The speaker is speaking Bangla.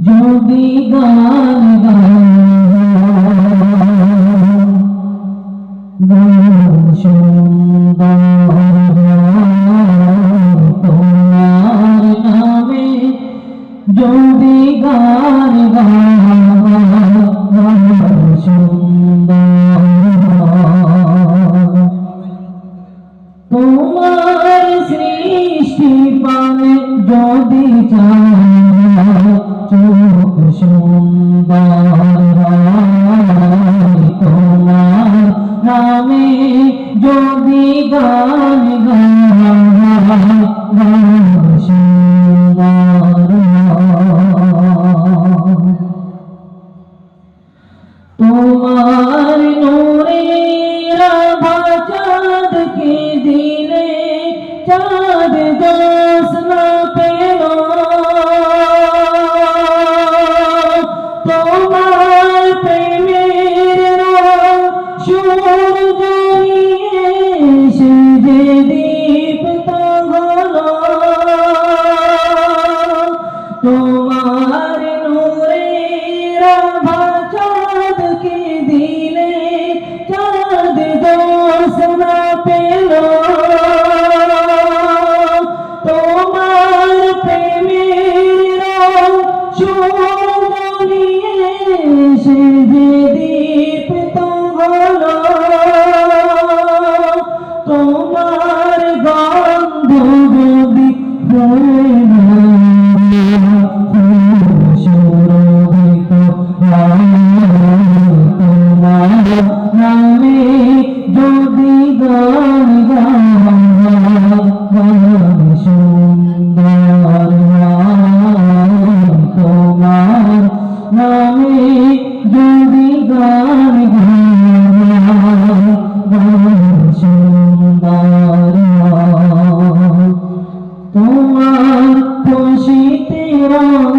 যদি গান গান সুন্দর তোমার নামে যদি গান গান সুন্দর তোমার সৃষ্টি পানে যদি চোখ সুন্দর তোমার নামে যদি গান গান সুন্দর তোমার নূরের আভা চাঁদকে দিলে চাঁদ জ্যোৎস্না পেল তোমার প্রেমের রং সূর্য নিয়ে সে যে দীপ্ত হলো তোমার নূরের আভা চাঁদকে দিলে চাঁদ জ্যোৎস্না পেল তোমার প্রেমের রং সূর্য নিয়ে সে যে দীপ্ত হলো তোমার গন্ধ যদি সুরভিত তোমার নামে যদি গান গান সুন্দর তোমার নামে যদি গান গান সুন্দর তোমার খুশিতে রং